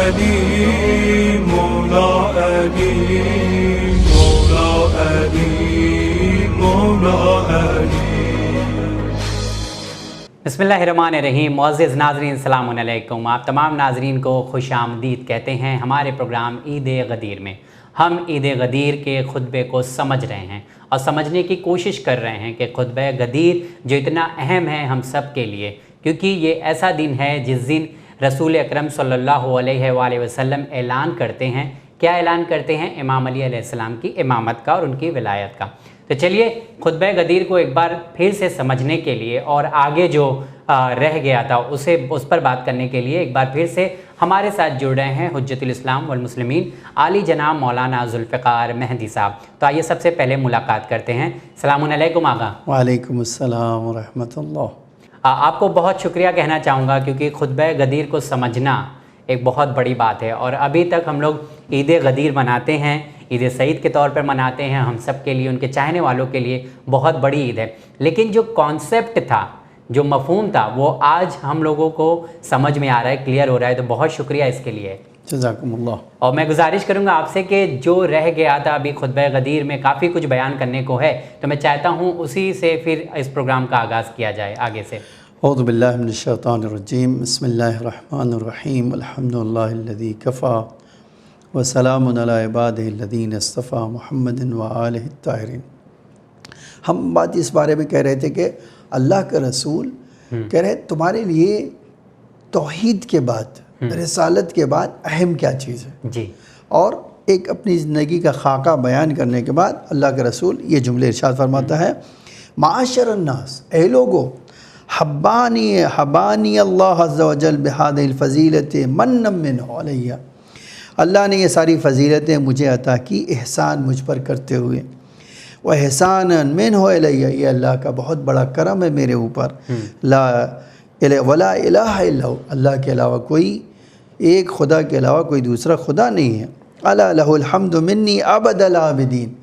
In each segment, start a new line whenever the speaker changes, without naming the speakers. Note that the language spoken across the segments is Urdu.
علی مولا علی مولا علی مولا علی۔
بسمillahirrahmanirrahim۔ معزز ناظرین السلام علیکم، آپ تمام ناظرین کو خوش آمدید کہتے ہیں ہمارے پروگرام عید غدیر میں۔ ہم عید غدیر کے خطبے کو سمجھ رہے ہیں اور سمجھنے کی کوشش کر رہے ہیں کہ خطبہ غدیر جو اتنا اہم ہے ہم سب کے لیے، کیونکہ یہ ایسا دن ہے جس دن رسول اکرم صلی اللہ علیہ وآلہ وسلم اعلان کرتے ہیں۔ کیا اعلان کرتے ہیں؟ امام علی علیہ السلام کی امامت کا اور ان کی ولایت کا۔ تو چلیے خطبہ غدیر کو ایک بار پھر سے سمجھنے کے لیے اور آگے جو رہ گیا تھا اس پر بات کرنے کے لیے ایک بار پھر سے ہمارے ساتھ جڑ رہے ہیں حجت الاسلام والمسلمین عالی جناب مولانا ذوالفقار مہدی صاحب۔ تو آئیے سب سے پہلے ملاقات کرتے ہیں۔ السلام علیکم آقا۔
وعلیکم السلام ورحمۃ اللہ۔
آپ کو بہت شکریہ کہنا چاہوں گا کیونکہ خطبہ غدیر کو سمجھنا ایک بہت بڑی بات ہے، اور ابھی تک ہم لوگ عید غدیر مناتے ہیں، عید سعید کے طور پر مناتے ہیں، ہم سب کے لیے، ان کے چاہنے والوں کے لیے بہت بڑی عید ہے، لیکن جو کانسیپٹ تھا، جو مفہوم تھا، وہ آج ہم لوگوں کو سمجھ میں آ رہا ہے، کلیئر ہو رہا ہے، تو بہت شکریہ اس کے لیے۔
جزاکم اللہ۔
اور میں گزارش کروں گا آپ سے کہ جو رہ گیا تھا ابھی خطبہ غدیر میں کافی کچھ بیان کرنے کو ہے، تو میں چاہتا ہوں اسی سے پھر اس پروگرام کا آغاز کیا جائے آگے سے۔
اعوذ باللہ من الشیطان الرجیم، بسم اللہ الرحمن الرحیم، الحمدللہ الذی کفا وسلام علی عبادہ الذین اصطفی محمد وآلہ الطاہرین۔ ہم بات اس بارے میں کہہ رہے تھے کہ اللہ کا رسول کہہ رہے تمہارے لیے توحید کے بعد، رسالت کے بعد اہم کیا چیز ہے،
جی، اور
ایک اپنی زندگی کا خاکہ بیان کرنے کے بعد اللہ کا رسول یہ جملے ارشاد فرماتا ہے، معاشر الناس، اے لوگو، حبانی اللہ عز و جل بہذہ الفضیلت من منہ علیہ، اللہ نے یہ ساری فضیلتیں مجھے عطا کی احسان مجھ پر کرتے ہوئے، وہ احسان منہ علیہ، یہ اللہ کا بہت بڑا کرم ہے میرے اوپر، ولا الہ الا ہو، اللہ کے علاوہ کوئی، ایک خدا کے علاوہ کوئی دوسرا خدا نہیں ہے، الا لہ الحمد منی ابد العابدین،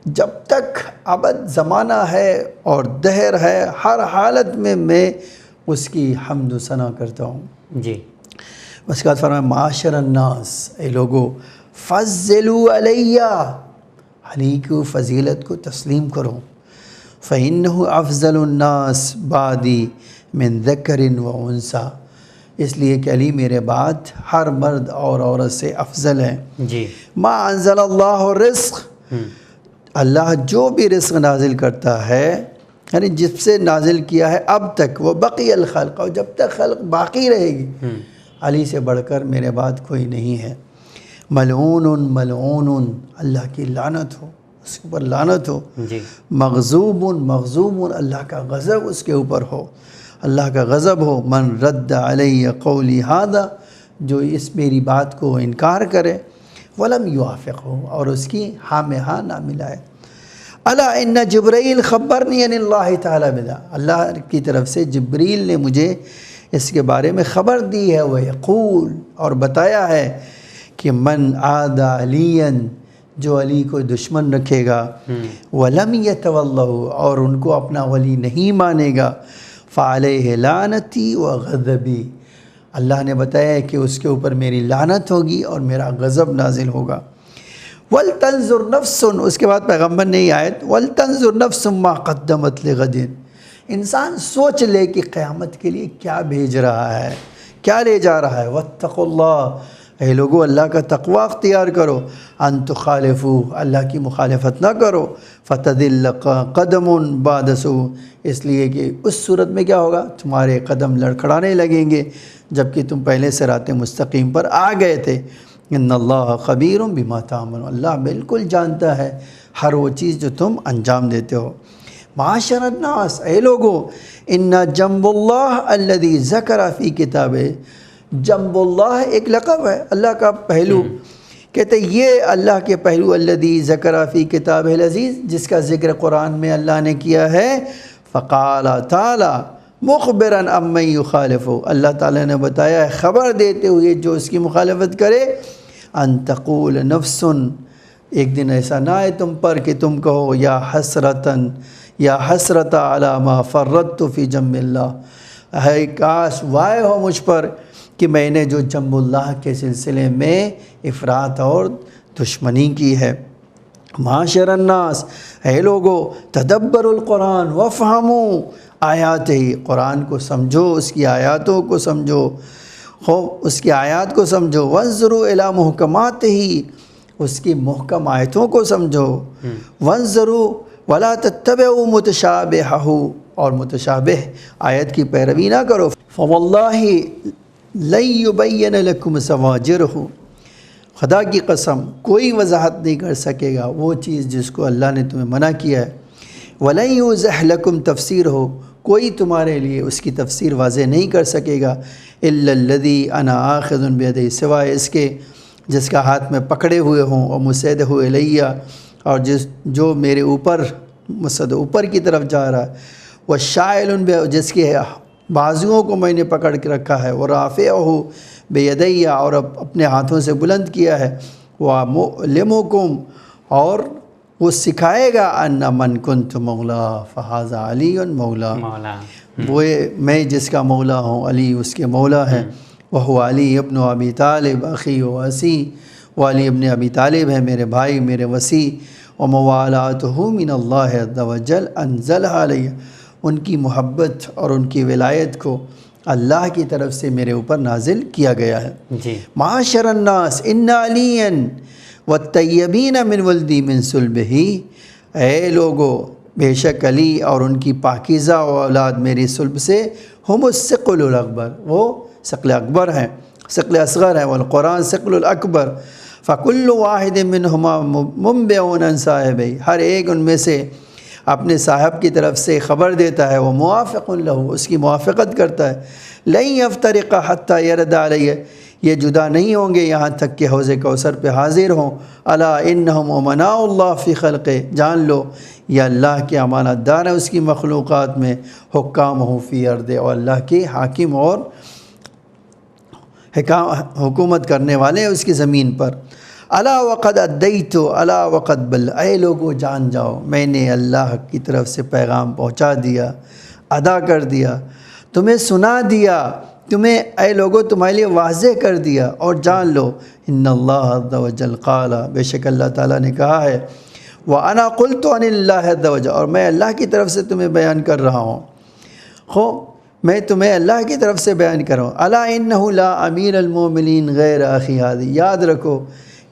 جب تک ابد زمانہ ہے اور دہر ہے، ہر حالت میں اس کی حمد و ثنا کرتا ہوں۔
جی،
اس کے بعد فرمایا معاشر الناس، اے لوگو، فضلوا علیہ، علی کو فضیلت کو تسلیم کرو، فإنہ افضل الناس بعدی من ذکر و انثی، اس لیے کہ علی میرے بعد ہر مرد اور عورت سے افضل ہے۔
جی،
ما انزل اللہ الرزق، اللہ جو بھی رزق نازل کرتا ہے، یعنی جس سے نازل کیا ہے اب تک، وہ بقی الخلق، اور جب تک خلق باقی رہے گی، علی سے بڑھ کر میرے بعد کوئی نہیں ہے۔ ملعون ملعون، اللہ کی لعنت ہو، اس کے اوپر لعنت ہو۔
جی،
مغضوب مغضوب، اللہ کا غضب اس کے اوپر ہو، اللہ کا غضب ہو۔ من رد علیہ قولی ھذا، جو اس میری بات کو انکار کرے، ولم یوافق ہو، اور اس کی ہاں میں ہاں نہ ملائے۔ الا ان جبرائیل خبرنی ان اللہ تعالی بدا، اللہ کی طرف سے جبریل نے مجھے اس کے بارے میں خبر دی ہے، وہ یقول، اور بتایا ہے کہ من عاد علیًا، جو علی کو دشمن رکھے گا، ولم یتولہ، اور ان کو اپنا ولی نہیں مانے گا، فعلیہ لعنتی وغضبی، اللہ نے بتایا ہے کہ اس کے اوپر میری لعنت ہوگی اور میرا غضب نازل ہوگا۔ وَلْتَنْظُرْ نَفْسٌ، اس کے بعد پیغمبر نے یہ آیت، وَلْتَنْظُرْ نَفْسٌ مَا قَدَّمَتْ لِغَدٍ، انسان سوچ لے کہ قیامت کے لیے کیا بھیج رہا ہے، کیا لے جا رہا ہے۔ وَاتَّقُوا اللَّهَ، اے لوگو اللہ کا تقوی اختیار کرو، ان تخالفوا، اللہ کی مخالفت نہ کرو، فَتَذِلَّ قَدَمٌ بَعْدَ سُوءٍ، اس لیے کہ اس صورت میں کیا ہوگا، تمہارے قدم لڑکھڑانے لگیں گے جبکہ تم پہلے سے رات مستقیم پر آ گئے تھے۔ ان اللہ خبیر بما تعملون، اللہ بالکل جانتا ہے ہر وہ چیز جو تم انجام دیتے ہو۔ معاشر الناس، اے لوگو، ان جنب اللہ الذی ذکر فی کتابہ، جنب اللہ ایک لقب ہے، اللہ کا پہلو، کہتے یہ اللہ کے پہلو، الذی ذکر فی کتابہ العزیز، جس کا ذکر قرآن میں اللہ نے کیا ہے، فقال تعالی مخبراً عمن یخالف، اللہ تعالیٰ نے بتایا ہے خبر دیتے ہوئے جو اس کی مخالفت کرے، ان تقول نفس، ایک دن ایسا نہ آئے تم پر کہ تم کہو یا حسرتاً، یا حسرت علی ما فرطت فی جنب اللہ، ہے کاش وائے ہو مجھ پر کہ میں نے جو جنب اللہ کے سلسلے میں افراط اور دشمنی کی ہے۔ معاشر الناس، اے لوگو، تدبروا القرآن وافہموا آیاتہ، قرآن کو سمجھو، اس کی آیاتوں کو سمجھو، اس کی آیات کو سمجھو، وانظروا الی محکماتہ، اس کی محکم آیتوں کو سمجھو، وانظروا ولا تتبعوا متشابہہ، اور متشابہ آیت کی پیروی نہ کرو، فواللہ لن یبین لکم زواجرہ، خدا کی قسم کوئی وضاحت نہیں کر سکے گا وہ چیز جس کو اللہ نے تمہیں منع کیا ہے، وَلَن يُوضِحْ لَكُمْ تفسیرہ، کوئی تمہارے لیے اس کی تفسیر واضح نہیں کر سکے گا، إِلَّا الَّذِي أَنَا آخِذٌ بِيَدِهِ، سوائے اس کے جس کا ہاتھ میں پکڑے ہوئے ہوں، اور مُسَیدُهُ إِلَيَّ، اور جو میرے اوپر مسد اوپر کی طرف جا رہا ہے، وَالشَّاعِلٌ بِهِ، جس کے بازوؤں کو میں نے پکڑ کے رکھا ہے، وَرَافِعُهُ بِيَدَيَّ، اور اپنے ہاتھوں سے بلند کیا ہے، وَمُعَلِّمُكُمْ، اور وہ سکھائے گا، ان من کنت مولا فہذا علی مولا، وہ میں جس کا مولا ہوں علی اس کے مولا ہے، وہ علی ابن ابی طالب اخی و وسی، وہ علی ابن ابی طالب ہے میرے بھائی میرے وسی، وموالاتہ من اللہ عز وجل انزلها علیہ، ان کی محبت اور ان کی ولایت کو اللہ کی طرف سے میرے اوپر نازل کیا گیا ہے۔ معاشر الناس ان علیا والطیبین من ولدی من صلبہ، اے لوگو بے شک علی اور ان کی پاکیزہ اولاد میری صلب سے، ہم الثقل الاکبر، وہ ثقل اکبر ہیں، ثقل اصغر ہیں، والقرآن ثقل الاکبر، فکل واحد منہما منبع عن صاحبہ، ہر ایک ان میں سے اپنے صاحب کی طرف سے خبر دیتا ہے، وہ موافق لہ، اس کی موافقت کرتا ہے، لن یفترق حتی یرد علیہ، یہ جدا نہیں ہوں گے یہاں تک کہ حوض کوثر پہ حاضر ہوں، الا انہم امناء اللہ فی خلقہ، جان لو یہ اللہ کے امانت دار ہیں اس کی مخلوقات میں، حکامہ فی ارض، اور اللہ کے حاکم اور حکومت کرنے والے ہیں اس کی زمین پر، الا وقد ادیت الا وقد بل، اے لوگو جان جاؤ میں نے اللہ کی طرف سے پیغام پہنچا دیا، ادا کر دیا، تمہیں سنا دیا، تمہیں اے لوگو تمہارے لیے واضح کر دیا، اور جان لو ان اللہ عز وجل قال، بے شک اللہ تعالیٰ نے کہا ہے، وَأَنَا قُلْتُ عَنِ اللَّهِ عَزَّ وَجَلَّ، اور میں اللہ کی طرف سے تمہیں بیان کر رہا ہوں، میں تمہیں اللہ کی طرف سے بیان کر رہا ہوں، الا انہ لا امیر المومنین غیر اخی ہادی، یاد رکھو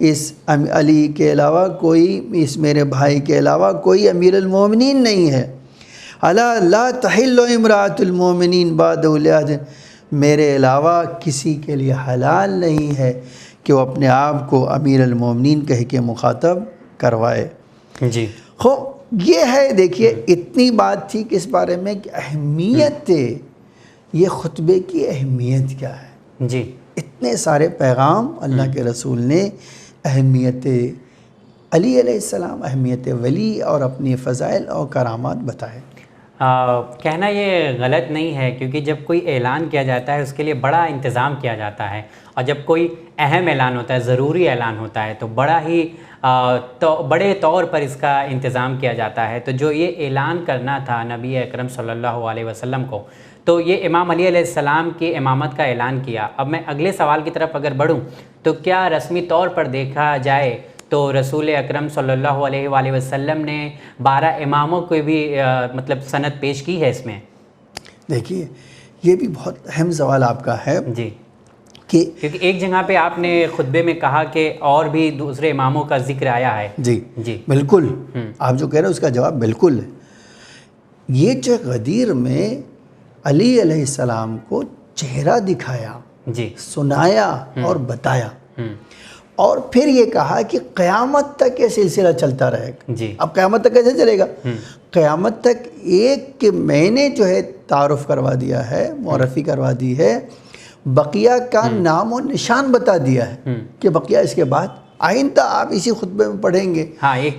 اس علی کے علاوہ کوئی، اس میرے بھائی کے علاوہ کوئی امیر المومنین نہیں ہے، الا لا تحل امرأۃ المومنین بعد لأحد، میرے علاوہ کسی کے لیے حلال نہیں ہے کہ وہ اپنے آپ کو امیر المومنین کہہ کے مخاطب کروائے۔
جی
یہ ہے، دیکھیے اتنی بات تھی کس بارے میں کہ اہمیت، یہ خطبے کی اہمیت کیا ہے،
جی
اتنے سارے پیغام اللہ کے رسول نے اہمیت علی علیہ السلام، اہمیت ولی اور اپنی فضائل اور کرامات بتائے۔
کہنا یہ غلط نہیں ہے، کیونکہ جب کوئی اعلان کیا جاتا ہے اس کے لیے بڑا انتظام کیا جاتا ہے، اور جب کوئی اہم اعلان ہوتا ہے، ضروری اعلان ہوتا ہے، تو بڑا ہی بڑے طور پر اس کا انتظام کیا جاتا ہے۔ تو جو یہ اعلان کرنا تھا نبی اکرم صلی اللہ علیہ وسلم کو، تو یہ امام علی علیہ السلام کی امامت کا اعلان کیا۔ اب میں اگلے سوال کی طرف اگر بڑھوں تو کیا رسمی طور پر دیکھا جائے تو رسول اکرم صلی اللہ علیہ وآلہ وسلم نے 12 اماموں کو بھی مطلب سند پیش کی ہے اس میں؟
دیکھیے یہ بھی بہت اہم سوال آپ کا ہے،
جی،
کہ
کیونکہ ایک جگہ پہ آپ نے خطبے میں کہا کہ اور بھی دوسرے اماموں کا ذکر آیا ہے۔
جی
جی
بالکل، آپ جو کہہ رہے ہیں اس کا جواب بالکل ہے۔ یہ جو غدیر میں علی علیہ السلام کو چہرہ دکھایا،
جی
سنایا اور بتایا، اور پھر یہ کہا کہ قیامت تک یہ سلسلہ چلتا رہے گا۔
جی
اب قیامت تک کیسے چلے گا؟ قیامت تک ایک کہ میں نے جو ہے تعارف کروا دیا ہے، معرفی کروا دی ہے، بقیہ کا نام و نشان بتا دیا ہے کہ بقیہ اس کے بعد آئندہ آپ اسی خطبے میں پڑھیں گے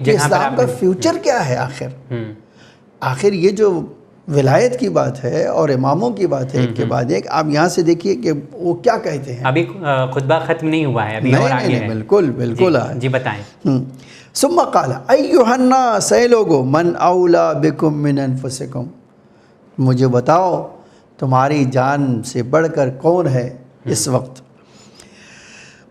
کہ اسلام کا فیوچر کیا ہے۔ آخر یہ جو ولایت کی بات ہے اور اماموں کی بات ہے ایک کے بعد ایک، آپ یہاں سے دیکھیے کہ وہ کیا کہتے ہیں۔
ابھی خطبہ ختم نہیں ہوا ہے، ابھی اور آگے ہے۔
بالکل بالکل۔
جی بتائیں۔
ثم قال ایھا الناس، اے لوگو، من اولا بکم من انفسکم، مجھے بتاؤ تمہاری جان سے بڑھ کر کون ہے اس وقت۔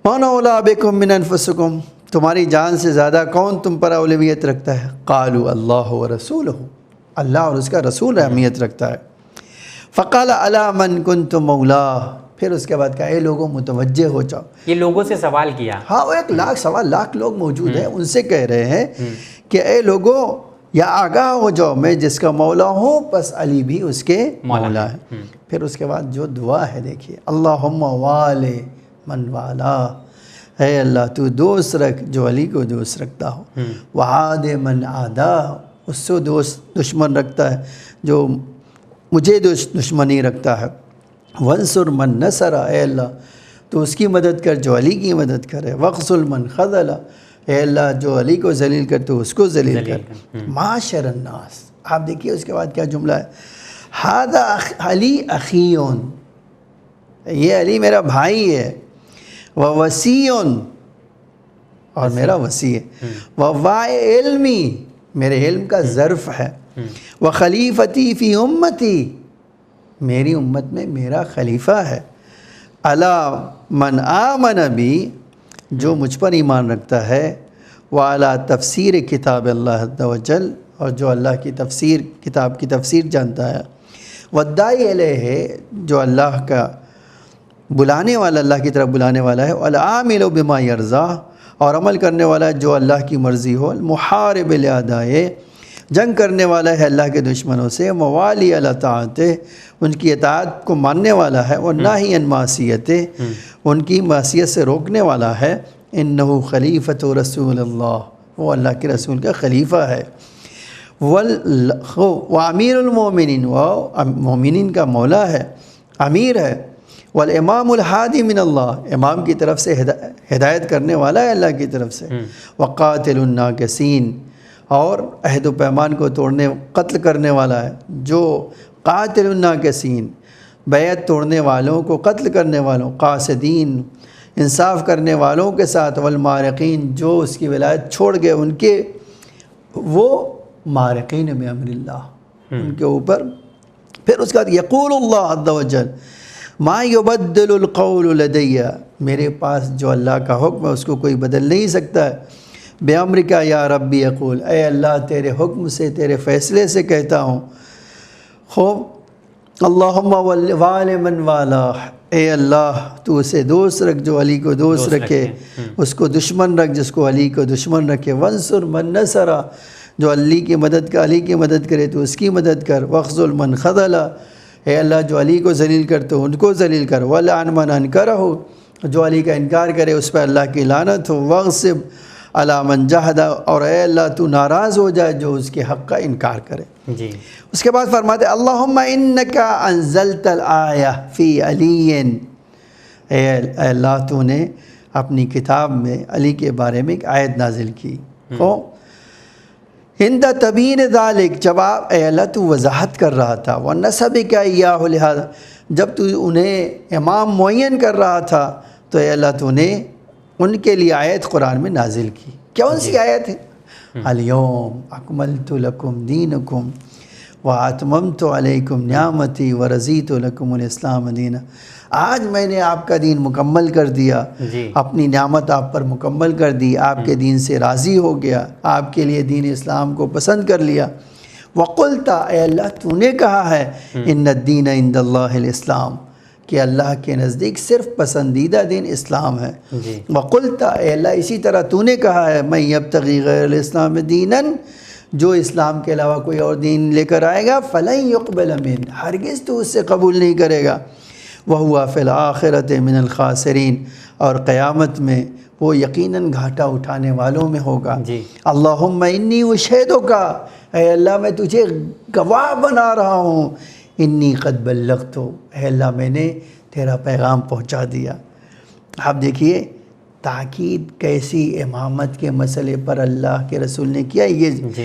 من اولیٰ بکم من انفسکم، تمہاری جان سے زیادہ کون تم پر اولویت رکھتا ہے؟ قالوا اللہ و رسولہ، اللہ اور اس کا رسول اہمیت رکھتا ہے۔ فقال الا من کنتم مولا، پھر اس کے بعد کہا اے لوگوں متوجہ ہو جاؤ۔
یہ لوگوں سے سوال کیا،
ہاں، وہ 1 سوا لاکھ لوگ موجود ہیں، ان سے کہہ رہے ہیں کہ اے لوگوں یا آگاہ ہو جاؤ، میں جس کا مولا ہوں پس علی بھی اس کے مولا ہے۔ پھر اس کے بعد جو دعا ہے دیکھیے، اللہم والی من والا، اے اللہ تو دوست رکھ جو علی کو دوست رکھتا ہو، وعاد من عادا، اس سے دشمن رکھتا ہے جو مجھے دشمنی رکھتا ہے، وانصر من نصر، اے اللہ تو اس کی مدد کر جو علی کی مدد کرے، وخذل من خذل، اے اللہ جو علی کو ذلیل کر تو اس کو ذلیل کر۔ معاشر الناس، آپ دیکھیے اس کے بعد کیا جملہ ہے، ھذا علی اخی، یہ علی میرا بھائی ہے، ووصی، اور میرا وصی ہے، ووائے علمی، میرے علم کا ظرف ہے، وخلیفتی فی امتی، میری امت میں میرا خلیفہ ہے، الا من آمن بی، جو مجھ پر ایمان رکھتا ہے، وعلی تفسیر کتاب اللہ عز و جل، اور جو اللہ کی تفسیر کتاب کی تفسیر جانتا ہے، والداعی الیہ، جو اللہ کا بلانے والا، اللہ کی طرف بلانے والا ہے، والعامل بما یرضا، اور عمل کرنے والا ہے جو اللہ کی مرضی ہو، المحارب لاعدائہ، جنگ کرنے والا ہے اللہ کے دشمنوں سے، موالی علی طاعتہ، ان کی اطاعت کو ماننے والا ہے، والناہی عن معصیتہ، ان کی معصیت سے روکنے والا ہے، انہ خلیفۃ رسول اللہ، وہ اللہ کے رسول کا خلیفہ ہے، وامیر المومنین، وہ مومنین کا مولا ہے، امیر ہے، والامام الہادی من اللہ، امام کی طرف سے ہدایت کرنے والا ہے اللہ کی طرف سے، وقاتل الناکسین، اور عہد و پیمان کو توڑنے قتل کرنے والا ہے، جو قاتل الناکسین، بیعت توڑنے والوں کو قتل کرنے والوں، قاصدین، انصاف کرنے والوں کے ساتھ، والمارقین، جو اس کی ولایت چھوڑ گئے ان کے، وہ مارقین بامر اللہ، ان کے اوپر۔ پھر اس کے بعد یقول اللہ عز و جل ما یبدل القول لدی، میرے پاس جو اللہ کا حکم ہے اس کو کوئی بدل نہیں سکتا ہے، بِأَمْرِكَ یا ربی یقول، اے اللہ تیرے حکم سے، تیرے فیصلے سے کہتا ہوں، خوب اللہم والی من والا، اے اللہ تو اسے دوست رکھ جو علی کو دوست رکھے، اس کو دشمن رکھ جس کو علی کو دشمن رکھے، وانصر من نصر، جو علی کی مدد کرے تو اس کی مدد کر، وخذل من خذل، اے اللہ جو علی کو ذلیل کر تو ان کو ذلیل کر، ولعن من انکرہ، جو علی کا انکار کرے اس پر اللہ کی لعنت ہو، واغضب علی من جحد، اور اے اللہ تو ناراض ہو جائے جو اس کے حق کا انکار کرے۔
جی،
اس کے بعد فرماتے اللہم انکا انزلت الآیہ فی علی، اے اللہ تو نے اپنی کتاب میں علی کے بارے میں ایک آیت نازل کی، ہند تبین ذالک، جب آپ اے اللہ تو وضاحت کر رہا تھا، وَنَسَبِكَ إِيَّاهُ لِهَذَا، جب تو انہیں امام معین کر رہا تھا تو اے اللہ تو نے ان کے لیے آیت قرآن میں نازل کی۔ کون سی آیت ہے؟ اليوم اکملت لکم دینکم واتممت علیکم نعمتی ورضیت لکم الاسلام دینا، آج میں نے آپ کا دین مکمل کر دیا، اپنی نعمت آپ پر مکمل کر دی، آپ کے دین سے راضی ہو گیا، آپ کے لیے دین اسلام کو پسند کر لیا۔ وقلت، اے اللہ تو نے کہا ہے، ان الدین عند اللہ الاسلام، کہ اللہ کے نزدیک صرف پسندیدہ دین اسلام ہے۔ وقلت، اے اللہ اسی طرح تو نے کہا ہے، من یبتغی غیر الاسلام دینا، جو اسلام کے علاوہ کوئی اور دین لے کر آئے گا فلن یقبل منہ، ہرگز تو اس سے قبول نہیں کرے گا، وہو فی الآخرۃ من الخاسرین، اور قیامت میں وہ یقیناً گھاٹا اٹھانے والوں میں ہوگا۔ اللہم انی اشہدک، اے اللہ میں تجھے گواہ بنا رہا ہوں، انی قد بلغت، اے اللہ میں نے تیرا پیغام پہنچا دیا۔ آپ دیکھیے تاکید کیسی امامت کے مسئلے پر اللہ کے رسول نے کیا، یہ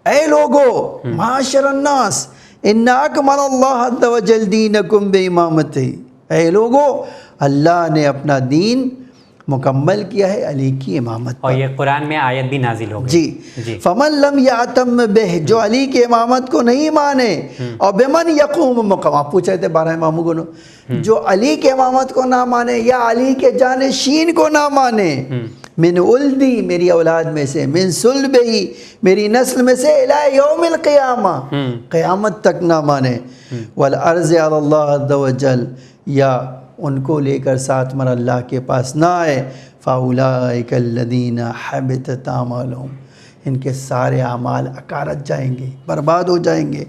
اے لوگو معاشر الناس ان اکمل اللہ عز و جل دینکم بامامتہ، اے لوگو اللہ نے اپنا دین مکمل کیا ہے علی کی امامت پر۔
اور یہ قرآن میں آیت بھی نازل ہو گئی۔
جی فمن لم یعتم بہ، جو علی کی امامت کو نہیں مانے، اور بمن یقوم مقام، آپ پوچھ رہے تھے 12 اماموں کو، جو علی کے امامت کو نہ مانے یا علی کے جانشین کو نہ مانے، من ولدی، میری اولاد میں سے، من صلبہی، میری نسل میں سے، الی یوم القیامہ، قیامت تک نہ مانے، والعرض علی اللہ عز وجل، یا ان کو لے کر ساتھ مر اللہ کے پاس نہ آئے، فاولئک الذین حبطت اعمالہم، ان کے سارے اعمال اکارت جائیں گے، برباد ہو جائیں گے،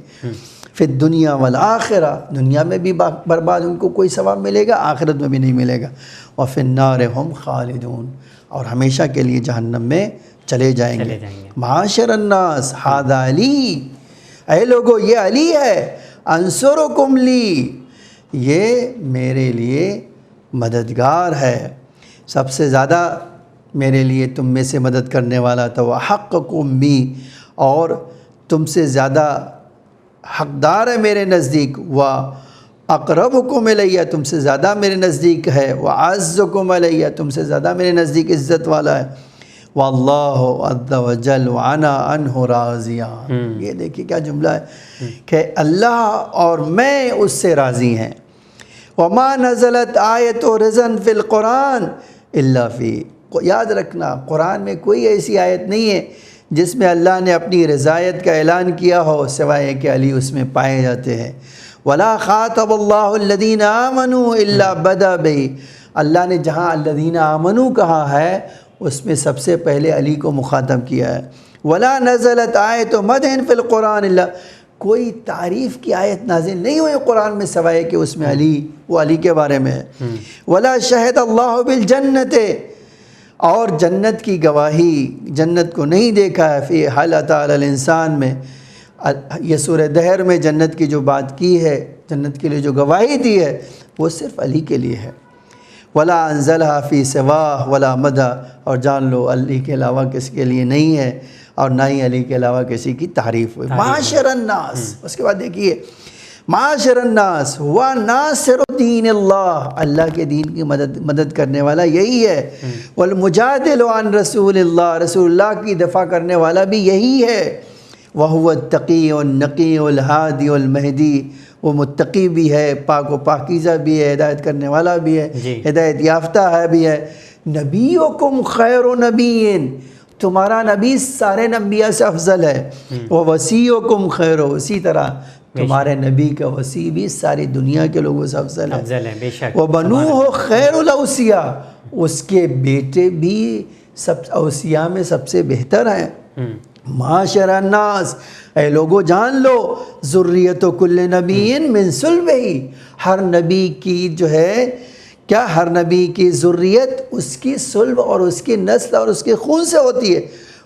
فی الدنیا والآخرہ، دنیا میں بھی برباد، ان کو کوئی ثواب ملے گا، آخرت میں بھی نہیں ملے گا، وفی النار ہم خالدون، اور ہمیشہ کے لیے جہنم میں چلے جائیں گے۔ معاشر الناس ھذا علی، اے لوگو یہ علی ہے، انصرکم لی، یہ میرے لیے مددگار ہے، سب سے زیادہ میرے لیے تم میں سے مدد کرنے والا تھا، وحقکم بی، اور تم سے زیادہ حقدار ہے میرے نزدیک، اقربکم الیہ، تم سے زیادہ میرے نزدیک ہے، واعزکم الیہ، تم سے زیادہ میرے نزدیک عزت والا ہے، واللہ عز وجل وانا عنہ راضیان، یہ دیکھیے کیا جملہ ہے کہ اللہ اور میں اس سے راضی ہیں، وما نزلت آیت رضن فی القرآن الا فی، یاد رکھنا قرآن میں کوئی ایسی آیت نہیں ہے جس میں اللہ نے اپنی رضایت کا اعلان کیا ہو سوائے کہ علی اس میں پائے جاتے ہیں، ولا خاطب اللہ الذین آمنوا الا بدا بہ، اللہ نے جہاں الذین آمنوا کہا ہے اس میں سب سے پہلے علی کو مخاطب کیا ہے، ولا نزلت آیت مدح فی القرآن الا، کوئی تعریف کی آیت نازل نہیں ہوئی قرآن میں سوائے کہ اس میں علی، وہ علی کے بارے میں ہے، ولا شہد اللہ بالجنت، اور جنت کی گواہی، جنت کو نہیں دیکھا ہے، فی حل اتی الانسان میں، یہ سورہ دہر میں جنت کی جو بات کی ہے، جنت کے لیے جو گواہی دی ہے وہ صرف علی کے لیے ہے، ولا انزلها فی سواہ ولا مدح، اور جان لو علی کے علاوہ کسی کے لیے نہیں ہے اور نہ ہی علی کے علاوہ کسی کی تعریف ہوئی۔ معاشر الناس، اس کے بعد دیکھیے معاشر الناس ہوا ناصر دین اللہ، اللہ کے دین کی مدد کرنے والا یہی ہے، والمجادل عن رسول اللہ، رسول اللہ کی دفاع کرنے والا بھی یہی ہے، وَهُوَ التَّقِيُّ النَّقِيُّ الْهَادِيُ الْمَهْدِي، وہ متقی بھی ہے، پاک و پاکیزہ بھی ہے، ہدایت کرنے والا بھی ہے، ہدایت یافتہ ہے بھی ہے، نبیکم خیر نبیین، تمہارا نبی سارے نبیوں سے افضل ہے، وَوَسِيُّکم خیر، اسی طرح تمہارے نبی کا وصی بھی ساری دنیا کے لوگوں سے افضل ہے،
بے شک،
وَبَنُوهُ خَيْرُ الْأَوْصِيَاء، اس کے بیٹے بھی سب اوصیاء میں سب سے بہتر ہیں۔ معاشر الناس، اے لوگو جان لو، ذریت کل نبی من صلبہ، ہر نبی کی جو ہے کیا، ہر نبی کی ذریت اس کی صلب اور اس کی نسل اور اس کے خون سے ہوتی ہے،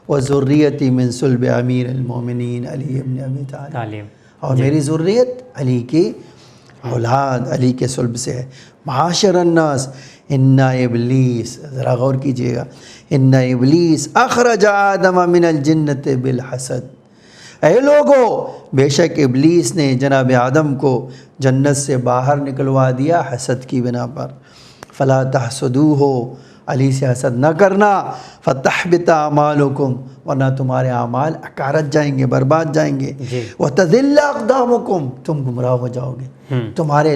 وذریتی من صلب امیر المومنین علی ابن ابی طالب، اور میری ذریت علی کی اولاد علی کے صلب سے ہے۔ معاشر الناس ان ابلیس، ذرا غور کیجئے گا، ان ابلیس اخرج آدم من الجنت بالحسد، اے لوگو بے شک ابلیس نے جناب آدم کو جنت سے باہر نکلوا دیا حسد کی بنا پر، فلا تحسدوہ، علی سے حسد نہ کرنا، فتحبط اعمالکم، ورنہ تمہارے اعمال اکارت جائیں گے، برباد جائیں گے، وتذل اقدامکم، تم گمراہ ہو جاؤ گے، تمہارے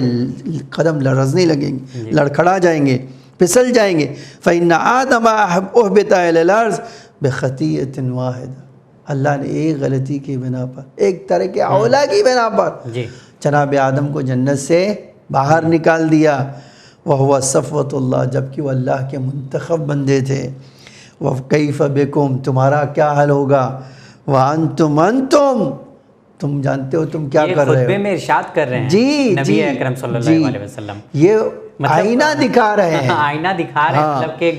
قدم لرزنے لگیں گے، لڑکھڑا جائیں گے، پھسل جائیں گے، فإن آدم احبط إلى الأرض بخطیئۃ واحدہ، اللہ نے ایک غلطی کی بنا پر، ایک طرح کے اولا کی بنا پر جناب آدم کو جنت سے باہر نکال دیا، وَهُوَ صَفْوَةُ اللَّهِ، جبکہ وہ اللہ کے منتخب بندے تھے، وَكَيْفَ بِكُمْ، تمہارا کیا حل ہوگا، وَأَنْتُمْ تم جانتے ہو تم کیا کر رہے ہو،
خطبے میں ارشاد کر رہے ہیں
جی
نبی اکرم صلی اللہ علیہ وسلم،
یہ آئینہ دکھا رہے ہیں،
آئینہ دکھا رہے ہیں، مطلب کہ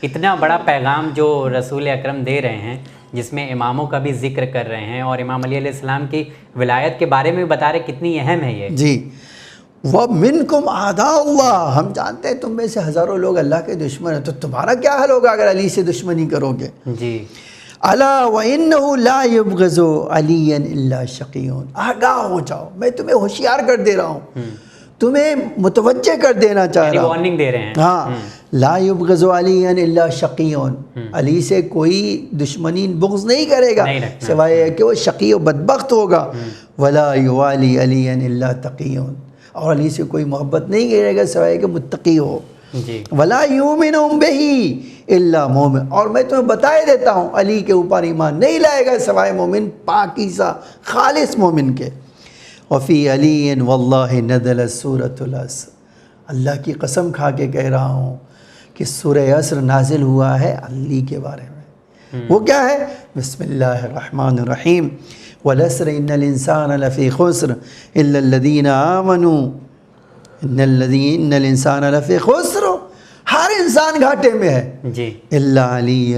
اتنا بڑا پیغام جو رسول اکرم دے رہے ہیں، جس میں اماموں کا بھی ذکر کر رہے ہیں اور امام علی علیہ السلام کی ولایت کے بارے میں بھی بتا رہے کتنی اہم ہے یہ۔ جی
وَمِنْكُمْ أَعْدَاءُ اللَّهِ، ہم جانتے ہیں تم میں سے ہزاروں لوگ اللہ کے دشمن ہیں، تو تمہارا کیا حل ہوگا اگر علی سے دشمنی کرو گے؟
جی
أَلَا وَإِنَّهُ لَا يُبْغِضُ عَلِيًّا إِلَّا شَقِيٌّ، آگاہ ہو جاؤ، میں تمہیں ہوشیار کر دے رہا ہوں، تمہیں متوجہ کر دینا چاہ رہا ہوں،
وارننگ دے رہے ہیں،
ہاں لا یبغض علیٰ الا شقیون، علی سے کوئی دشمنی بغض نہیں کرے گا سوائے کہ وہ شقی و بدبخت ہوگا، ولا یوالی علیٰ الا تقیون، اور علی سے کوئی محبت نہیں کرے گا سوائے کہ متقی ہو، ولا یؤمن بہ الا مومن، اور میں تمہیں بتائے دیتا ہوں علی کے اوپر ایمان نہیں لائے گا سوائے مومن پاکیزہ خالص مومن کے۔ وفی علی واللہ نزلت سورۃ العصر، اللہ کی قسم کھا کے کہہ رہا ہوں کہ سورہ عصر نازل ہوا ہے علی کے بارے میں۔ وہ کیا ہے؟ بسم اللہ الرحمن الرحیم، والعصر ان الانسان لفی خسر الا الذین آمنوا، ان الانسان لفی خسر، ہر انسان گھاٹے میں ہے،
جی،
الا علی،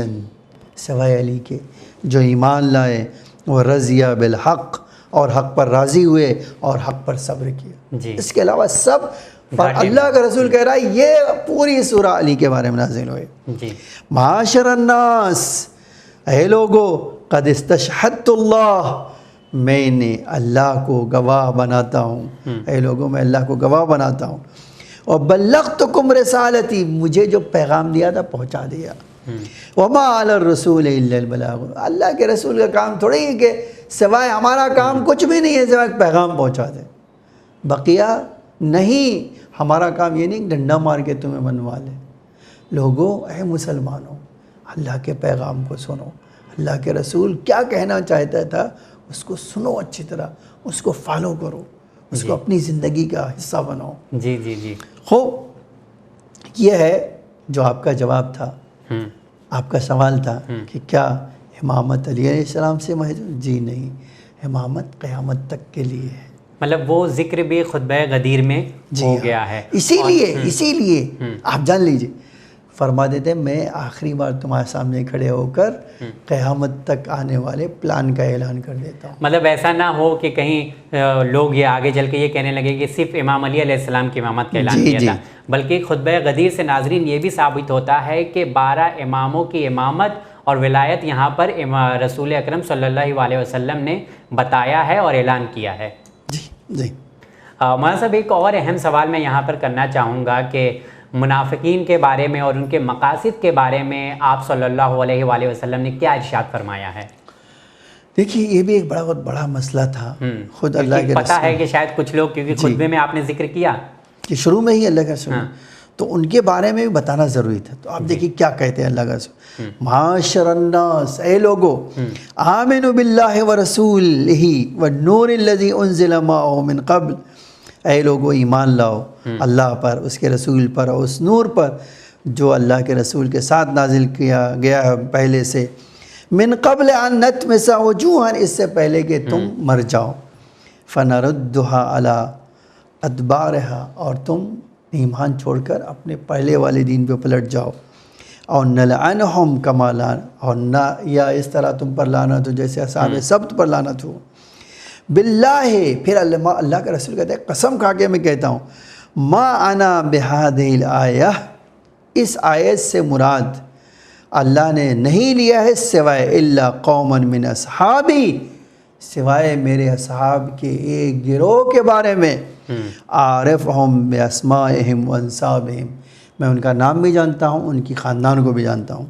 سوائے علی کے جو ایمان لائے، وہ رضی بالحق، اور حق پر راضی ہوئے اور حق پر صبر کیا،
جی،
اس کے علاوہ سب پر اللہ کا رسول کہہ رہا ہے یہ پوری سورہ علی کے بارے میں نازل ہوئے۔
جی،
معاشر الناس، اے لوگو، قد استشہدت اللہ، میں نے اللہ کو گواہ بناتا ہوں، اے لوگو میں اللہ کو گواہ بناتا ہوں، اور بلغتکم رسالتی، مجھے جو پیغام دیا تھا پہنچا دیا، وما علی الرسول الا البلاغ، اللہ کے رسول کا کام تھوڑی ہے کہ سوائے ہمارا کام کچھ بھی نہیں ہے سوائے پیغام پہنچا دے، بقیہ نہیں، ہمارا کام یہ نہیں ڈنڈا مار کے تمہیں منوا لے۔ لوگوں، اے مسلمانوں، اللہ کے پیغام کو سنو، اللہ کے رسول کیا کہنا چاہتا تھا اس کو سنو اچھی طرح، اس کو فالو کرو، اس کو اپنی زندگی کا حصہ بناؤ۔
جی، جی، جی،
خوب، یہ ہے جو آپ کا جواب تھا۔ آپ کا سوال تھا کہ کیا امامت علی علیہ السلام سے محض؟ جی نہیں، امامت قیامت تک کے لیے ہے۔
مطلب وہ ذکر بھی خطبہ غدیر میں ہو گیا ہے،
اسی لیے آپ جان لیجئے، فرما دیتے میں آخری بار تمہارے سامنے کھڑے ہو کر قیامت تک آنے والے پلان کا اعلان کر دیتا ہوں۔
مطلب ایسا نہ ہو کہ کہیں لوگ یہ آگے چل کے یہ کہنے لگے کہ صرف امام علی علیہ السلام کی امامت کا اعلان کیا تھا، بلکہ خطبہ غدیر سے ناظرین یہ بھی ثابت ہوتا ہے کہ 12 اماموں کی امامت اور ولایت یہاں پر رسول اکرم صلی اللہ علیہ وسلم نے بتایا ہے اور اعلان کیا ہے۔
جی،
مولانا صاحب، ایک اور اہم سوال میں یہاں پر کرنا چاہوں گا کہ منافقین کے بارے میں اور ان کے مقاصد کے بارے میں آپ صلی اللہ علیہ وآلہ وسلم نے کیا ارشاد فرمایا ہے؟
دیکھیے یہ بھی ایک بہت بڑا مسئلہ تھا، خود اللہ کے
پتہ ہے کہ شاید کچھ لوگ، کیونکہ خطبے میں آپ نے ذکر کیا
کہ شروع میں ہی اللہ کا رسول، تو ان کے بارے میں بھی بتانا ضروری تھا۔ تو آپ دیکھیے کیا کہتے ہیں اللہ کا رسول، معاشر الناس، اے لوگو، آمنوا باللہ ورسولہ والنور الذی انزل معہ من قبل، اے لوگو ایمان لاؤ اللہ پر، اس کے رسول پر، اور اس نور پر جو اللہ کے رسول کے ساتھ نازل کیا گیا ہے پہلے سے، من قبل ان نطمس وجوہا، اس سے پہلے کہ تم مر جاؤ، فنردھا علی ادبارہا، اور تم ایمان چھوڑ کر اپنے پہلے والے دین پہ پلٹ جاؤ، اور نلعنہم کما لعن، اور نہ یا اس طرح تم پر لعنت ہو جیسے اصحاب سبت پر لعنت ہو، باللہ، پھر اللہ کا رسول کہتے ہیں قسم کھا کے میں کہتا ہوں، ما انا بہذہ الآیہ، اس آیت سے مراد اللہ نے نہیں لیا ہے سوائے الا قوما من اصحابی، سوائے میرے اصحاب کے ایک گروہ کے بارے میں، عارفہم باسمائہم وانسابہم، میں ان کا نام بھی جانتا ہوں، ان کی خاندان کو بھی جانتا ہوں،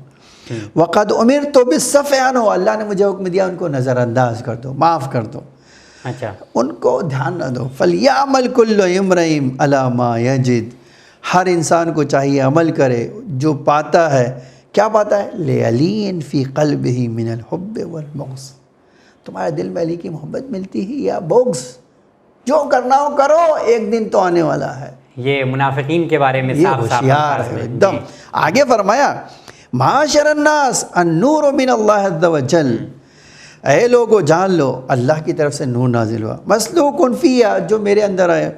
وقد امرت بالصفح عنہ، اللہ نے مجھے حکم دیا ان کو نظر انداز کر دو، معاف کر دو،
اچھا،
ان کو دھیان نہ دو، فلیعمل کل امرئ علی ما یجد، ہر انسان کو چاہیے عمل کرے جو پاتا ہے، کیا پاتا ہے، لعلی فی قلبہ من الحب والبغض، تمہارے دل میں علی کی محبت ملتی ہے یا بغض، جو کرنا ہو کرو، ایک دن تو آنے والا ہے۔
یہ منافقین کے بارے میں
یہ
صاف
ہوشیار ہے ایک دم۔ آگے فرمایا، معاشر الناس النور من اللہ عز وجل، اے لوگو جان لو اللہ کی طرف سے نور نازل ہوا، مسلوق فیہ، جو میرے اندر آیا،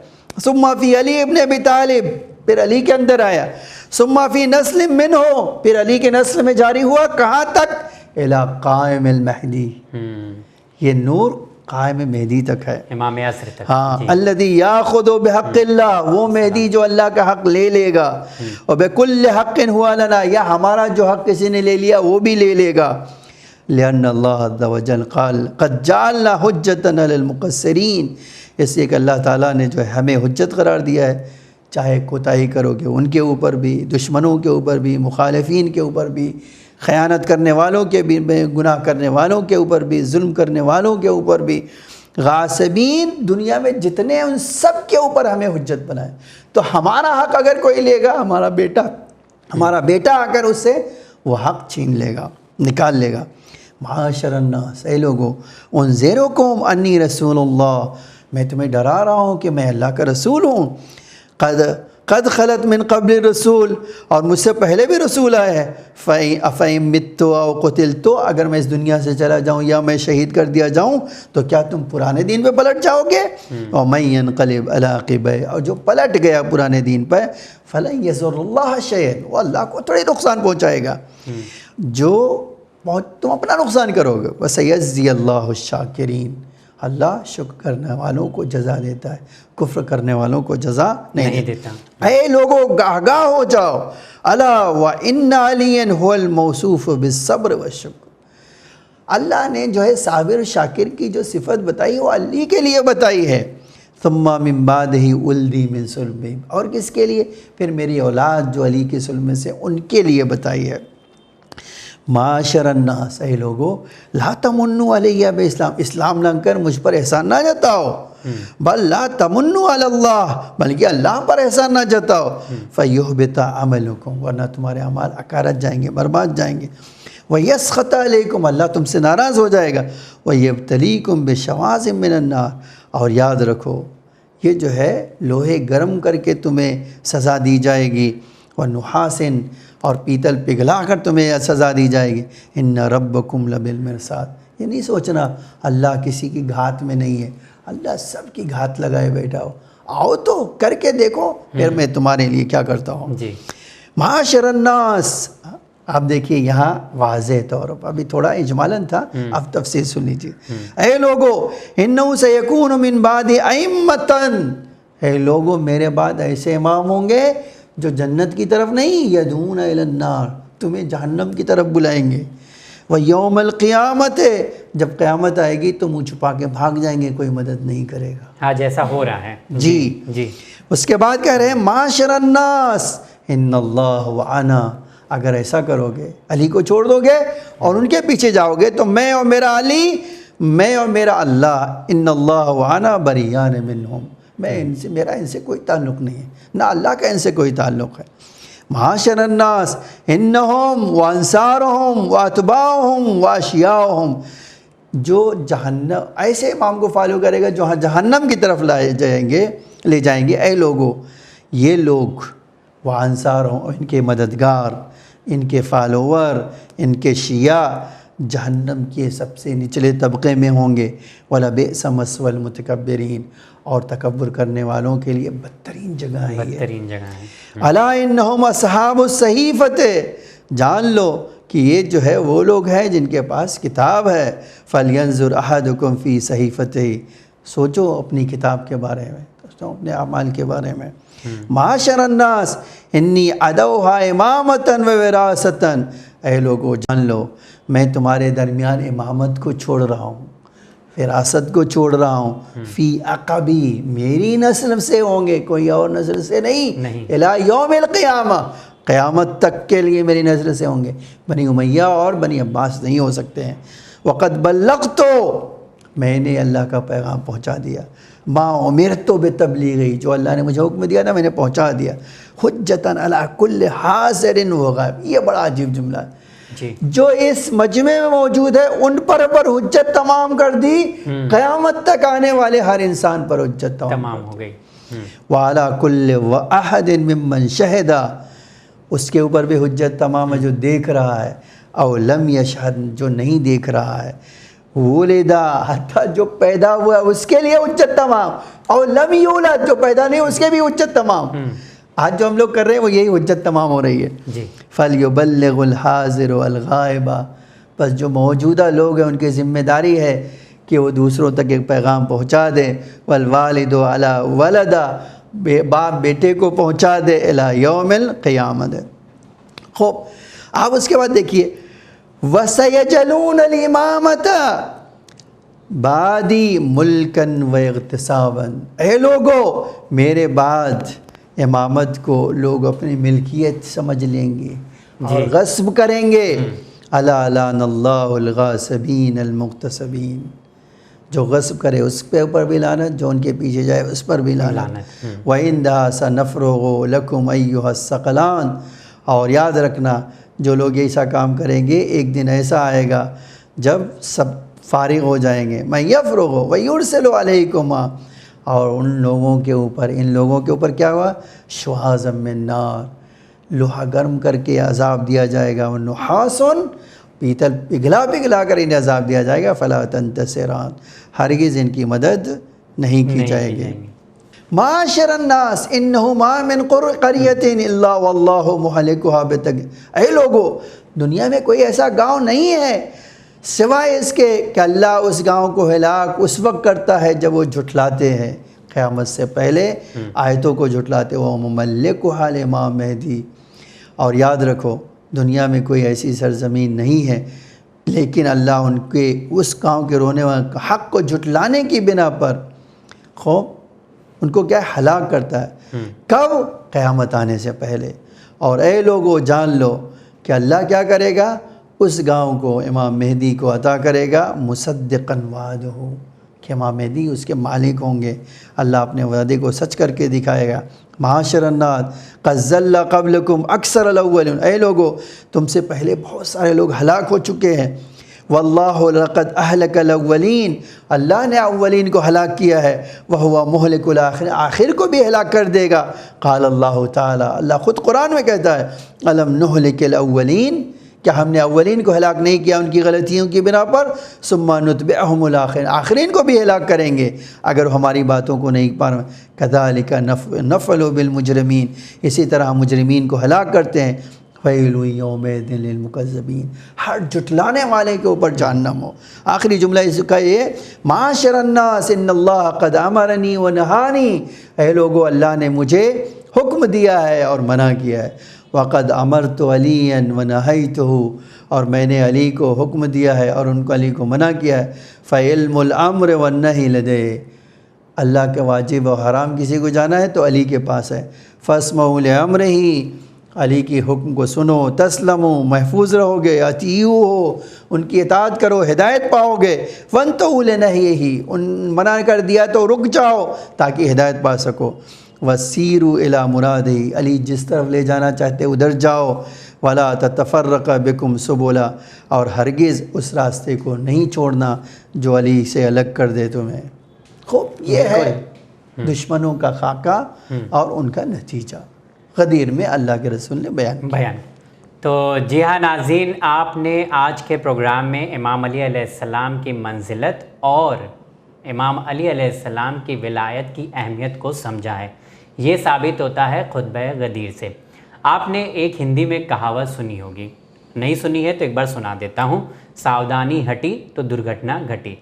ثم فی علی ابن ابی طالب، پھر علی کے اندر آیا، ثم فی نسل منہ، پھر علی کے نسل میں جاری ہوا، کہاں تک، الی قائم المہدی، یہ نور قائم مہدی تک ہے،
امام عصر تک،
ہاں، الذی یاخذ بحق اللہ، وہ مہدی جو اللہ کا حق لے لے گا، اور بکل حق ہوا لنا، یا ہمارا جو حق کسی نے لے لیا وہ بھی لے لے گا، لأن اللہ عز وجل قال قد جعلنا حجتنا للمقصرین، اس لیے کہ اللہ تعالیٰ نے جو ہے ہمیں حجت قرار دیا ہے چاہے کوتاہی کرو گے ان کے اوپر بھی، دشمنوں کے اوپر بھی، مخالفین کے اوپر بھی، خیانت کرنے والوں کے بھی، گناہ کرنے والوں کے اوپر بھی، ظلم کرنے والوں کے اوپر بھی، غاصبین دنیا میں جتنے ہیں ان سب کے اوپر ہمیں حجت بنائے۔ تو ہمارا حق اگر کوئی لے گا، ہمارا بیٹا آ کر اس سے وہ حق چھین لے گا، نکال لے گا۔ معاشر الناس، اے لوگو، انذرکم انی رسول اللہ، میں تمہیں ڈرا رہا ہوں کہ میں اللہ کا رسول ہوں۔ قد خلت من قبل الرسول، اور مجھ سے پہلے بھی رسول آئے ہیں۔ فَإِن مِتُّ أَوْ قُتِلْتُ، اگر میں اس دنیا سے چلا جاؤں یا میں شہید کر دیا جاؤں تو کیا تم پرانے دین پہ پلٹ جاؤ گے؟ وَمَن يَنْقَلِبْ عَلَىٰ عَقِبَيْهِ، اور جو پلٹ گیا پرانے دین پہ، فَلَن يَضُرَّ اللَّهَ شَيْئًا، وہ اللہ کو تھوڑی نقصان پہنچائے گا۔ جو تم اپنا نقصان کرو گے، وَسَيَجْزِي اللَّهُ الشَّاكِرِينَ، اللہ شکر کرنے والوں کو جزا دیتا ہے، کفر کرنے والوں کو جزا نہیں دیتا۔ اے لوگو آگاہ ہو جاؤ، الا وَإِنَّ عَلِيًّا هُوَ الْمَوْصُوفُ بِالصَّبْرِ وَالشُّكْرِ، اللہ نے جو ہے صابر شاکر کی جو صفت بتائی وہ علی کے لیے بتائی ہے۔ ثم من بعدہ ولدی من سلبہم، اور کس کے لیے؟ پھر میری اولاد جو علی کے سلم سے ان کے لیے بتائی ہے۔ معاشر الناس، اے لوگو، لا تمنوا علیہ باسلام، اسلام لنگ کر مجھ پر احسان نہ جتاؤ، بل لا تمنوا علی اللہ، بلکہ اللہ پر احسان نہ جتاؤ، فیحبط عملکم، ورنہ تمہارے اعمال اکارت جائیں گے، برباد جائیں گے، ویسخط علیکم، اللہ تم سے ناراض ہو جائے گا، ویبتلیکم بشواظ من النار، اور یاد رکھو یہ جو ہے لوہے گرم کر کے تمہیں سزا دی جائے گی، ونحاس، اور پیتل پگھلا کر تمہیں سزا دی جائے گی، ان ربکم لبالمرصاد، یہ نہیں سوچنا اللہ کسی کی گھات میں نہیں ہے، اللہ سب کی گھات لگائے بیٹھا ہو، آؤ تو کر کے دیکھو پھر میں تمہارے لیے کیا کرتا ہوں۔
جی
معاشر الناس، آپ دیکھیے یہاں واضح طور پر، ابھی تھوڑا اجمالاً تھا، اب تفصیل سن لیجیے۔ اے لوگو انہو سیکون من بعد ائمۃ، اے لوگو میرے بعد ایسے امام ہوں گے جو جنت کی طرف نہیں، یدعون الی النار، تمہیں جہنم کی طرف بلائیں گے۔ ویوم القیامت، جب قیامت آئے گی تو منہ چھپا کے بھاگ جائیں گے، کوئی مدد نہیں کرے گا۔
آج ایسا ہو رہا ہے۔
جی اس کے بعد کہہ رہے ہیں معاشر الناس ان اللہ وانا، اگر ایسا کرو گے، علی کو چھوڑ دو گے اور ان کے پیچھے جاؤ گے تو میں اور میرا علی، میں اور میرا اللہ، ان اللہ وانا بریان منہم، میں ان سے، میرا ان سے کوئی تعلق نہیں ہے، نہ اللہ کا ان سے کوئی تعلق ہے۔ معاشر الناس انہم وانصارہم واتباعہم واشیاؤہم، جو جہنم، ایسے امام کو فالو کرے گا جو جہنم کی طرف لے جائیں گے، اے لوگو یہ لوگ وانصارہم، ان کے مددگار، ان کے فالوور، ان کے شیعہ جہنم کے سب سے نچلے طبقے میں ہوں گے، وَلَبِئْسَ مَثْوَى الْمُتَكَبِّرِينَ، اور تکبر کرنے والوں کے لیے بدترین جگہ ہے،
بدترین جگہ ہے۔
الا انہم اصحاب الصحیفۃ، جان لو کہ یہ جو ہے وہ لوگ ہیں جن کے پاس کتاب ہے، فَلْيَنْظُرْ أَحَدُكُمْ فِي صَحِيفَتِهِ، سوچو اپنی کتاب کے بارے میں، سوچو اپنے اعمال کے بارے میں۔ معاشر الناس انی عدوها امامۃ ووراثۃ، اے لوگو جان لو میں تمہارے درمیان امامت کو چھوڑ رہا ہوں، وراثت کو چھوڑ رہا ہوں، فی عقبی، میری نسل سے ہوں گے، کوئی اور نسل سے نہیں، الی یوم القیامہ، قیامت تک کے لیے میری نسل سے ہوں گے، بنی امیہ اور بنی عباس نہیں ہو سکتے ہیں۔ وقد بلغت، میں نے اللہ کا پیغام پہنچا دیا، ما امرت بتبلیغی، جو اللہ نے مجھے حکم دیا تھا میں نے پہنچا دیا، حجتاً علی کل حاضر و غائب، یہ بڑا عجیب جملہ ہے، جو اس مجمع میں موجود ہے ان پر حجت تمام کر دی، قیامت تک آنے والے ہر انسان پر حجت تمام
ہو گئی۔
وعلی کل واحد ممن شہد، اس کے اوپر بھی حجت تمام ہے جو دیکھ رہا ہے، او لم یشہد، جو نہیں دیکھ رہا ہے، ولدا، حتیٰ جو پیدا ہوا ہے اس کے لیے حجت تمام، او لم یولد، جو پیدا نہیں اس کے بھی حجت تمام۔ آج جو ہم لوگ کر رہے ہیں وہ یہی حجت تمام ہو رہی ہے۔ فَلْيُبَلِّغُ الْحَاضِرُ وَالْغَائِبَ، بس جو موجودہ لوگ ہیں ان کی ذمہ داری ہے کہ وہ دوسروں تک ایک پیغام پہنچا دیں، وَالْوَالِدُ عَلَى وَلَدَ، باپ بیٹے کو پہنچا دے، إِلَى يَوْمِ الْقِيَامَةِ۔ خوب آپ اس کے بعد دیکھیے، وَسَيَجْعَلُونَ الْإِمَامَةَ بَعْدِي مُلْكًا وَاغْتِصَابًا، اے لوگو میرے بعد امامت کو لوگ اپنی ملکیت سمجھ لیں گے اور غصب کریں گے. الا لعن اللہ الغاصبین المغتصبین، جو غصب کرے اس پہ اوپر بھی لعنت، جو ان کے پیچھے جائے اس پر بھی لعنت. وَإِنَّهَا سَنَفْرُغُ لَكُمْ أَيُّهَا الثَّقَلَانِ، اور یاد رکھنا جو لوگ ایسا کام کریں گے ایک دن ایسا آئے گا جب سب فارغ ہو جائیں گے. مَن يَفْرُغُ وَيُرْسِلُ عَلَيْكُمَا، اور ان لوگوں کے اوپر کیا ہوا؟ شُوَاظًا مِّن نار، لوہا گرم کر کے عذاب دیا جائے گا. وَنُحَاسٌ، پیتل پگھلا کر انہیں عذاب دیا جائے گا. فَلَا تَنْتَصِرَانِ، ہرگز ان کی مدد نہیں کی جائے گی. معاشر الناس انہ ما من قریۃ الا واللہ مہلکها اے لوگو، دنیا میں کوئی ایسا گاؤں نہیں ہے سوائے اس کے کہ اللہ اس گاؤں کو ہلاک اس وقت کرتا ہے جب وہ جھٹلاتے ہیں، قیامت سے پہلے آیتوں کو جھٹلاتے. وہ مملکها الامام مہدی، اور یاد رکھو دنیا میں کوئی ایسی سرزمین نہیں ہے لیکن اللہ ان کے اس گاؤں کے رونے والے حق کو جھٹلانے کی بنا پر ان کو کیا ہلاک کرتا ہے. کب؟ قیامت آنے سے پہلے. اور اے لوگو جان لو کہ اللہ کیا کرے گا؟ اس گاؤں کو امام مہدی کو عطا کرے گا. مصدقاً وعدہ، کہ امام مہدی اس کے مالک ہوں گے. اللہ اپنے وعدے کو سچ کر کے دکھائے گا. معاشر الناس قد ضل قبلکم اکثر الاولون، اے لوگو تم سے پہلے بہت سارے لوگ ہلاک ہو چکے ہیں. واللہ لقد اہلک الاولین، اللہ نے اولین کو ہلاک کیا ہے. وہو مہلک الآخرین، آخر کو بھی ہلاک کر دے گا. قال اللہ تعالی، اللہ خود قرآن میں کہتا ہے الم نہلک الاولین، کیا ہم نے اولین کو ہلاک نہیں کیا ان کی غلطیوں کی بنا پر؟ ثم نتبعہم الآخرین، آخرین کو بھی ہلاک کریں گے اگر ہماری باتوں کو نہیں پانا. کذالک نفعل بالمجرمین، اسی طرح ہم مجرمین کو ہلاک کرتے ہیں. ویل یومئذ للمکذبین، ہر جھٹلانے والے کے اوپر جہنم ہو. آخری جملہ اس کا یہ، معاشر الناس ان اللہ قد امرنی ونہانی، اے لوگو اللہ نے مجھے حکم دیا ہے اور منع کیا ہے. وقد امرت علیا ونہیتہ، اور میں نے علی کو حکم دیا ہے اور ان کو علی کو منع کیا ہے. فعلم الامر والنہی لدیہ، اللہ کے واجب و حرام کسی کو جانا ہے تو علی کے پاس ہے. فاسمعوا لامرہ، علی کی حکم کو سنو. تسلموا، محفوظ رہو گے. اطیعوا ہو، ان کی اطاعت کرو، ہدایت پاؤ گے. وانتہوا لنہیہ، ان منع کر دیا تو رک جاؤ تاکہ ہدایت پا سکو. وسیروا الی مرادہ، علی جس طرف لے جانا چاہتے ادھر جاؤ. ولا تتفرق بکم سبلا، اور ہرگز اس راستے کو نہیں چھوڑنا جو علی سے الگ کر دے تمہیں. خوب، یہ ہے دشمنوں کا خاکہ اور ان کا نتیجہ غدیر میں اللہ کے رسول نے بیان.
تو جی ہاں ناظرین، آپ نے آج کے پروگرام میں امام علی علیہ السلام کی منزلت اور امام علی علیہ السلام کی ولایت کی اہمیت کو سمجھا ہے. یہ ثابت ہوتا ہے خطبہ غدیر سے. آپ نے ایک ہندی میں کہاوت سنی ہوگی، نہیں سنی ہے تو ایک بار سنا دیتا ہوں. ساودھانی ہٹی تو درگھٹنا گھٹی.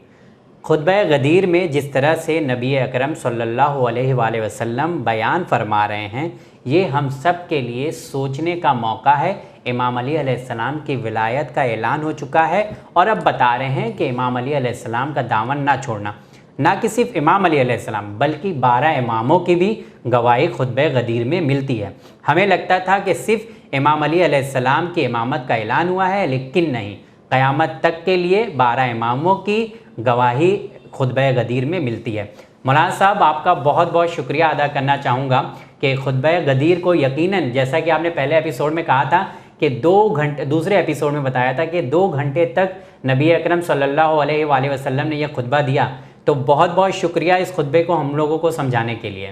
خطبہ غدیر میں جس طرح سے نبی اکرم صلی اللہ علیہ وآلہ وسلم بیان فرما رہے ہیں، یہ ہم سب کے لیے سوچنے کا موقع ہے. امام علی علیہ السلام کی ولایت کا اعلان ہو چکا ہے اور اب بتا رہے ہیں کہ امام علی علیہ السلام کا دامن نہ چھوڑنا. نہ کہ صرف امام علی علیہ السلام بلکہ 12 اماموں کی بھی گواہی خطبہ غدیر میں ملتی ہے. ہمیں لگتا تھا کہ صرف امام علی علیہ السلام کی امامت کا اعلان ہوا ہے، لیکن نہیں، قیامت تک کے لیے 12 اماموں کی گواہی خطبہ غدیر میں ملتی ہے. مولانا صاحب، آپ کا بہت بہت شکریہ ادا کرنا چاہوں گا کہ خطبہ غدیر کو یقیناً، جیسا کہ آپ نے پہلے ایپیسوڈ میں کہا تھا کہ 2 گھنٹے، دوسرے ایپیسوڈ میں بتایا تھا کہ 2 گھنٹے تک نبی اکرم صلی اللہ علیہ وآلہ وسلم نے یہ خطبہ دیا. تو بہت بہت شکریہ اس خطبے کو ہم لوگوں کو سمجھانے کے لیے.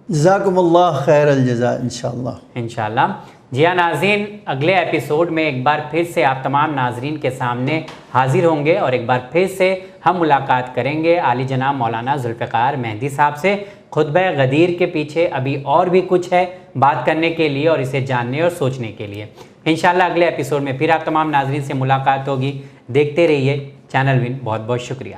جزاکم اللہ خیر الجزاء انشاءاللہ.
انشاءاللہ. جی ہاں ناظرین، اگلے ایپیسوڈ میں ایک بار پھر سے آپ تمام ناظرین کے سامنے حاضر ہوں گے اور ایک بار پھر سے ہم ملاقات کریں گے عالی جناب مولانا ذوالفقار مہدی صاحب سے. خطبہ غدیر کے پیچھے ابھی اور بھی کچھ ہے بات کرنے کے لیے اور اسے جاننے اور سوچنے کے لیے. انشاءاللہ اگلے ایپیسوڈ میں پھر آپ تمام ناظرین سے ملاقات ہوگی. دیکھتے رہیے چینل ون. بہت بہت شکریہ.